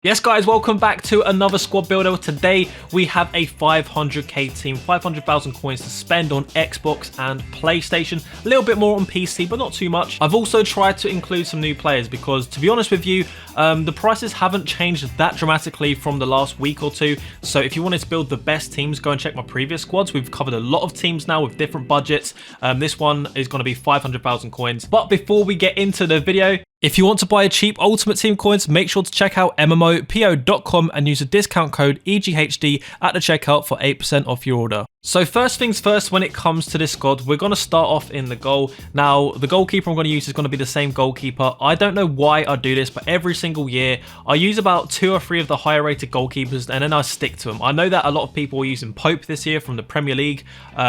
Yes guys, welcome back to another squad builder. Today we have a 500k team, 500,000 coins to spend on Xbox and PlayStation. A little bit more on PC, but not too much. I've also tried to include some new players because, to be honest with you, the prices haven't changed that dramatically from the last week or two. So if you wanted to build the best teams, go and check my previous squads. We've covered a lot of teams now with different budgets. This one is going to be 500,000 coins. But before we get into the video, if you want to buy cheap Ultimate Team coins, make sure to check out MMOPO.com and use the discount code EGHD at the checkout for 8% off your order. So first things first, when it comes to this squad, we're going to start off in the goal. Now, the goalkeeper I'm going to use is going to be the same goalkeeper. I don't know why I do this, but every single year, I use about 2 or 3 of the higher rated goalkeepers and then I stick to them. I know that a lot of people are using Pope this year from the Premier League.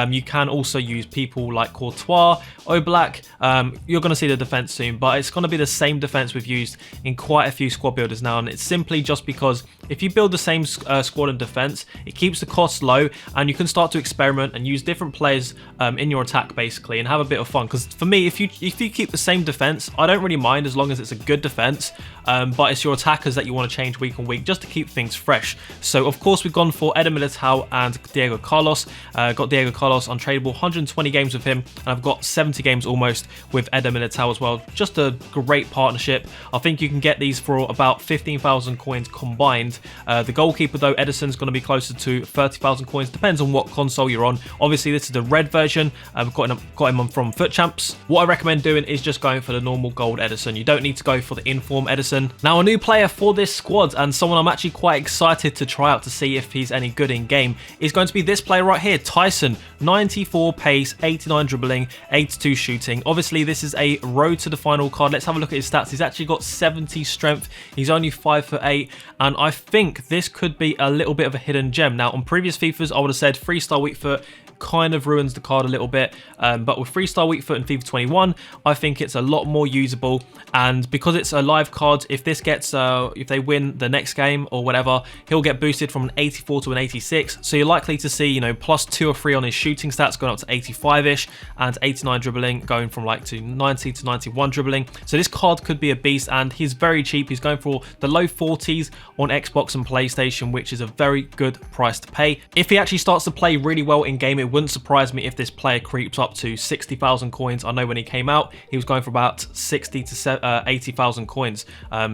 You can also use people like Courtois, Oblak. You're going to see the defense soon, but it's going to be the same defense we've used in quite a few squad builders now, and it's simply just because if you build the same squad and defense, it keeps the costs low and you can start to experiment and use different players in your attack basically and have a bit of fun. Because for me, if you keep the same defense, I don't really mind as long as it's a good defense, but it's your attackers that you want to change week on week just to keep things fresh. So of course we've gone for Eder Militao and Diego Carlos. Got Diego Carlos untradeable, 120 games with him, and I've got 70 games almost with Eder Militao as well. Just a great partnership. I think you can get these for about 15,000 coins combined. The goalkeeper though, Ederson's going to be closer to 30,000 coins, depends on what console you're on. Obviously this is the red version. I've got him from Foot Champs. What I recommend doing is just going for the normal gold Ederson. You don't need to go for the inform Ederson. Now, a new player for this squad and someone I'm actually quite excited to try out to see if he's any good in game is going to be this player right here, Taison. 94 pace, 89 dribbling, 82 shooting. Obviously this is a road to the final card. Let's have a look at his stats. He's actually got 70 strength. He's only 5'8", and I think this could be a little bit of a hidden gem. Now, on previous FIFAs, I would have said 3-star weak foot kind of ruins the card a little bit, but with 3-star weak foot in FIFA 21, I think it's a lot more usable. And because it's a live card, if this gets if they win the next game or whatever, he'll get boosted from an 84 to an 86, so you're likely to see, you know, plus 2 or 3 on his shooting stats going up to 85ish, and 89 dribbling going from like to 90 to 91 dribbling. So this card could be a beast, and he's very cheap. He's going for the low 40s on Xbox and PlayStation, which is a very good price to pay. If he actually starts to play really well in game, it wouldn't surprise me if this player creeps up to 60,000 coins. I know when he came out, he was going for about 60 to 80,000 coins.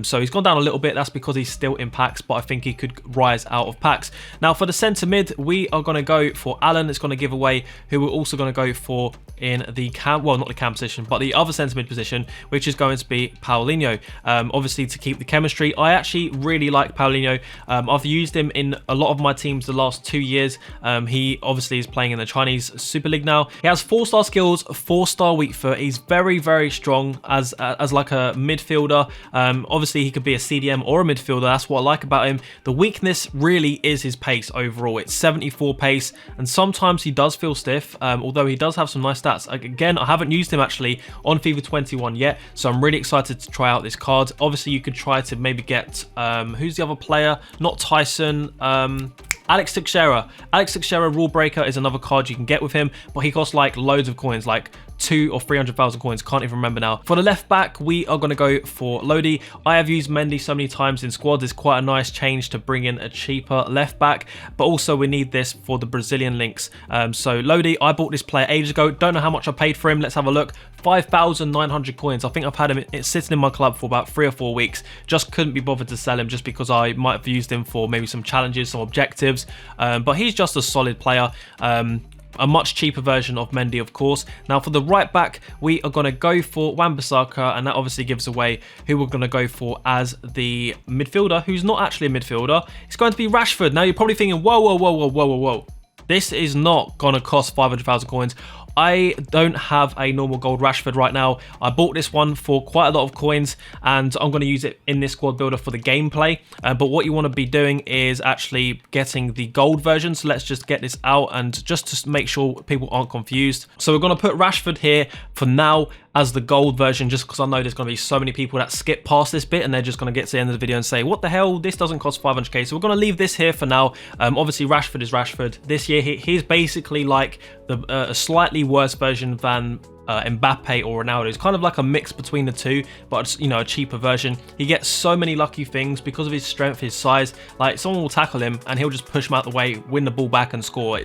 So he's gone down a little bit. That's because he's still in packs, but I think he could rise out of packs. Now, for the centre mid, we are going to go for Alan. It's going to give away who we're also going to go for in the cam, well, not the cam position, but the other centre mid position, which is going to be Paulinho. Obviously, to keep the chemistry, I actually really like Paulinho. I've used him in a lot of my teams the last 2 years. He obviously is playing in the Chinese Super League now. He has 4-star skills, 4-star weak foot. He's very, very strong as like a midfielder. Obviously, he could be a CDM or a midfielder. That's what I like about him. The weakness really is his pace overall. It's 74 pace, and sometimes he does feel stiff, although he does have some nice stats. Again, I haven't used him actually on FIFA 21 yet, so I'm really excited to try out this card. Obviously, you could try to maybe get, who's the other player? Not Taison, Alex Teixeira. Alex Teixeira Rule Breaker is another card you can get with him, but he costs like loads of coins, like 200,000 or 300,000 coins, can't even remember now. For the left back, we are going to go for Lodi. I have used Mendy so many times in squads. It's quite a nice change to bring in a cheaper left back, but also we need this for the Brazilian links. So Lodi, I bought this player ages ago. Don't know how much I paid for him. Let's have a look. 5,900 coins. I think I've had him sitting in my club for about 3 or 4 weeks. Just couldn't be bothered to sell him just because I might have used him for maybe some challenges, some objectives. But he's just a solid player. A much cheaper version of Mendy, of course. Now, for the right back, we are going to go for Wan-Bissaka, and that obviously gives away who we're going to go for as the midfielder, who's not actually a midfielder. It's going to be Rashford. Now, you're probably thinking, whoa, whoa, whoa, whoa, whoa, whoa, whoa. This is not going to cost 500,000 coins. I don't have a normal gold Rashford right now. I bought this one for quite a lot of coins, and I'm going to use it in this squad builder for the gameplay. But what you want to be doing is actually getting the gold version. So let's just get this out, and just to make sure people aren't confused. So we're going to put Rashford here for now as the gold version, just because I know there's going to be so many people that skip past this bit and they're just going to get to the end of the video and say, what the hell, this doesn't cost 500k. So we're going to leave this here for now. Obviously Rashford is Rashford. This year he's basically like the slightly worse version than Mbappe or Ronaldo. It's kind of like a mix between the two, but it's, you know, a cheaper version. He gets so many lucky things because of his strength, his size. Like, someone will tackle him and he'll just push him out the way, win the ball back and score.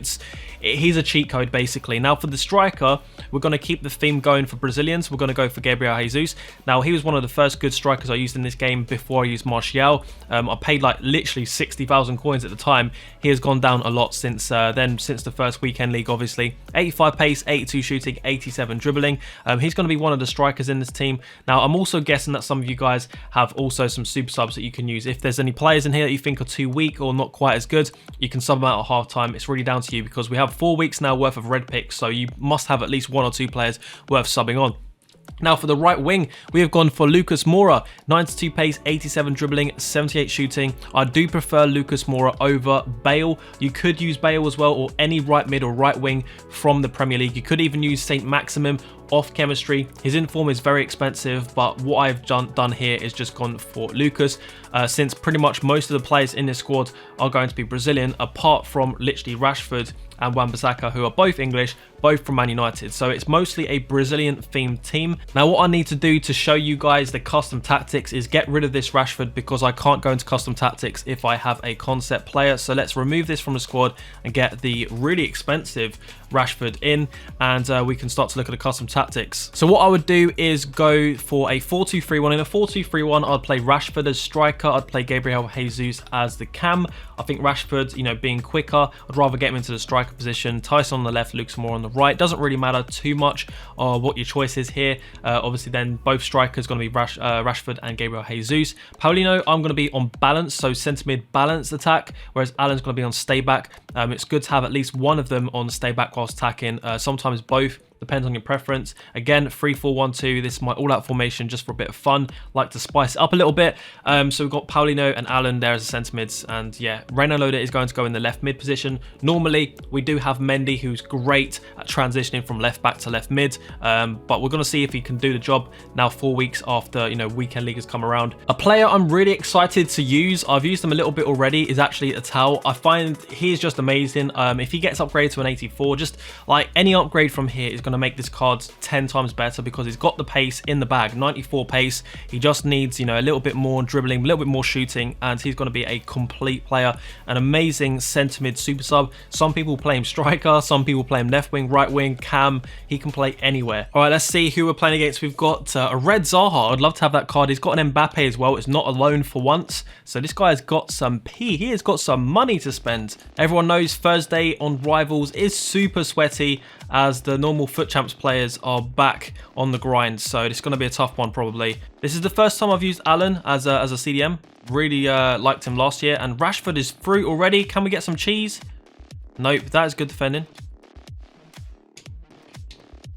He's a cheat code, basically. Now, for the striker, we're going to keep the theme going for Brazilians. We're going to go for Gabriel Jesus. Now, he was one of the first good strikers I used in this game before I used Martial. I paid like literally 60,000 coins at the time. He has gone down a lot since then, since the first weekend league, obviously. 85 pace, 82 shooting, 87 dribbling. He's going to be one of the strikers in this team. Now, I'm also guessing that some of you guys have also some super subs that you can use. If there's any players in here that you think are too weak or not quite as good, you can sub them out at half time. It's really down to you, because we have 4 weeks now worth of red picks, so you must have at least 1 or 2 players worth subbing on. Now, for the right wing, we have gone for Lucas Moura. 92 pace, 87 dribbling, 78 shooting. I do prefer Lucas Moura over Bale. You could use Bale as well, or any right mid or right wing from the Premier League. You could even use Saint Maximum off chemistry. His inform is very expensive, but what I've done here is just gone for Lucas, since pretty much most of the players in this squad are going to be Brazilian, apart from literally Rashford and Wan-Bissaka, who are both English, both from Man United. So it's mostly a Brazilian themed team. Now, what I need to do to show you guys the custom tactics is get rid of this Rashford, because I can't go into custom tactics if I have a concept player. So let's remove this from the squad and get the really expensive Rashford in, and we can start to look at the custom tactics. So what I would do is go for a 4-2-3-1. In a 4-2-3-1, I'd play Rashford as striker. I'd play Gabriel Jesus as the cam. I think Rashford, you know, being quicker, I'd rather get him into the striker position. Taison on the left, Lucas Moura on the right. Doesn't really matter too much what your choice is here. Obviously, then both strikers going to be Rashford and Gabriel Jesus. Paulinho, I'm going to be on balance, so centre mid balanced attack, whereas Alan's going to be on stay back. It's good to have at least one of them on stay back whilst attacking. Sometimes both. Depends on your preference. Again, 3-4-1-2. This is my all-out formation just for a bit of fun. Like to spice it up a little bit. So we've got Paulinho and Alan there as the centre mids. And yeah, Renan Loader is going to go in the left mid position. Normally, we do have Mendy, who's great at transitioning from left back to left mid. But we're going to see if he can do the job now 4 weeks after, you know, weekend league has come around. A player I'm really excited to use, I've used him a little bit already, is actually Atal. I find he is just amazing. If he gets upgraded to an 84, just like any upgrade from here is going to make this card 10 times better, because he's got the pace in the bag. 94 pace. He just needs, you know, a little bit more dribbling, a little bit more shooting, and he's going to be a complete player. An amazing centre mid super sub. Some people play him striker, some people play him left wing, right wing, cam. He can play anywhere. All right, let's see who we're playing against. We've got a red Zaha. I'd love to have that card. He's got an Mbappe as well. It's not a loan for once. So this guy has got some P. He has got some money to spend. Everyone knows Thursday on Rivals is super sweaty, as the normal Foot Champs players are back on the grind. So it's going to be a tough one probably. This is the first time I've used Alan as a CDM. Really liked him last year. And Rashford is through already. Can we get some cheese? Nope, that is good defending.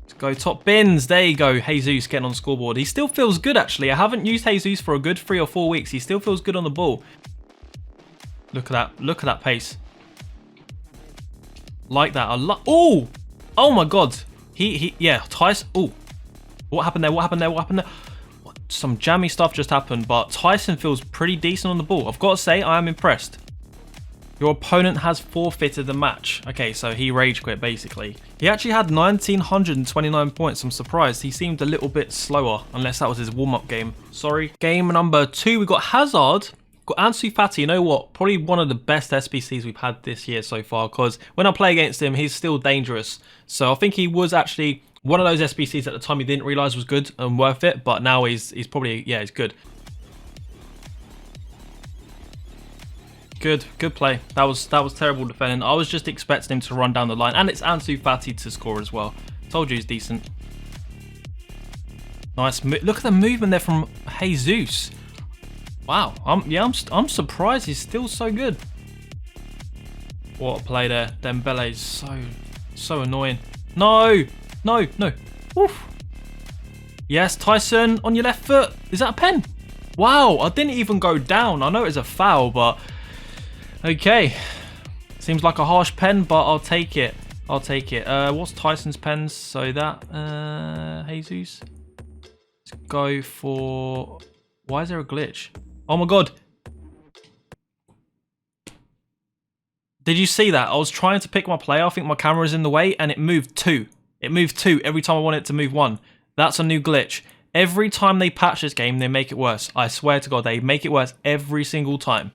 Let's go top bins. There you go. Jesus getting on the scoreboard. He still feels good, actually. I haven't used Jesus for a good 3 or 4 weeks. He still feels good on the ball. Look at that. Look at that pace. Like that. Oh! Oh my god. Yeah, Tyson. Oh, what happened there? What happened there? What happened there? Some jammy stuff just happened, but Tyson feels pretty decent on the ball. I've got to say, I am impressed. Your opponent has forfeited the match. Okay, so he rage quit, basically. He actually had 1,929 points. I'm surprised. He seemed a little bit slower, unless that was his warm-up game. Sorry. Game number 2, we got Hazard. Got Ansu Fati. You know what? Probably one of the best SBCs we've had this year so far, because when I play against him, he's still dangerous. So I think he was actually one of those SBCs at the time he didn't realise was good and worth it, but now he's probably, yeah, he's good. Good play. That was terrible defending. I was just expecting him to run down the line, and it's Ansu Fati to score as well. Told you he's decent. Nice. Look at the movement there from Jesus. Wow, I'm surprised he's still so good. What a play there. Dembele is so annoying. No. Oof. Yes, Tyson on your left foot. Is that a pen? Wow, I didn't even go down. I know it's a foul, but okay. Seems like a harsh pen, but I'll take it. What's Tyson's pens? So that Jesus. Let's go for. Why is there a glitch? Oh my god. Did you see that? I was trying to pick my player. I think my camera is in the way and it moved 2. It moved 2 every time I want it to move 1. That's a new glitch. Every time they patch this game, they make it worse. I swear to God, they make it worse every single time.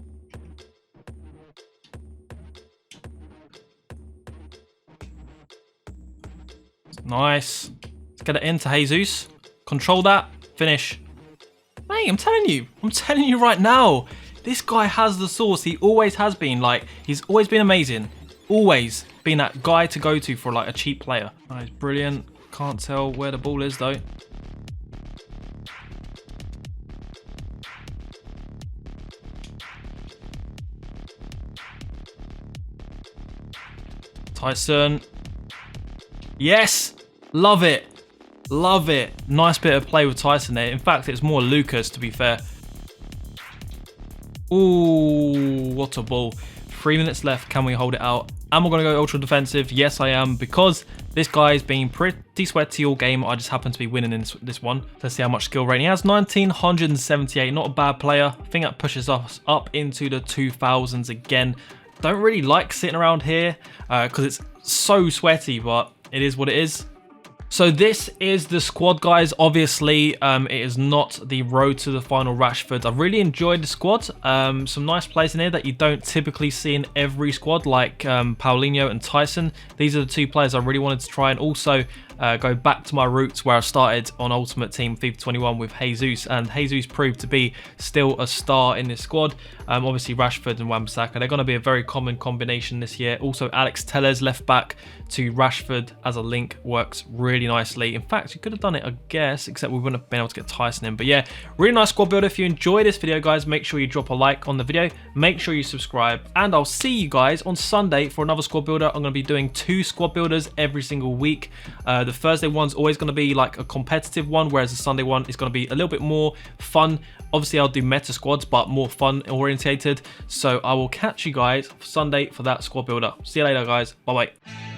Nice. Let's get it into Jesus. Control that. Finish. Mate, I'm telling you right now. This guy has the sauce. He always has been. Like, he's always been amazing. Always been that guy to go to for like a cheap player. Nice, brilliant. Can't tell where the ball is though. Taison. Yes! Love it. Love it. Nice bit of play with Taison there. In fact, it's more Lucas, to be fair. Ooh, what a ball. 3 minutes left. Can we hold it out? Am I going to go ultra defensive? Yes, I am, because this guy's been pretty sweaty all game. I just happen to be winning in this one. Let's see how much skill rating he has. 1978. Not a bad player. I think that pushes us up into the 2000s again. Don't really like sitting around here because it's so sweaty, but it is what it is. So this is the squad, guys. Obviously, it is not the road to the final Rashford. I really enjoyed the squad. Some nice players in here that you don't typically see in every squad, like Paulinho and Taison. These are the 2 players I really wanted to try, and also go back to my roots where I started on Ultimate Team FIFA 21 with Jesus, and Jesus proved to be still a star in this squad. Obviously, Rashford and Wan-Bissaka, they're going to be a very common combination this year. Also, Alex Telles left back to Rashford as a link works really nicely. In fact, you could have done it, I guess, except we wouldn't have been able to get Taison in. But yeah, really nice squad builder. If you enjoy this video, guys, make sure you drop a like on the video. Make sure you subscribe, and I'll see you guys on Sunday for another squad builder. I'm going to be doing 2 squad builders every single week. The Thursday one's always going to be like a competitive one, whereas the Sunday one is going to be a little bit more fun. Obviously, I'll do meta squads, but more fun orientated. So I will catch you guys Sunday for that squad builder. See you later, guys. Bye-bye.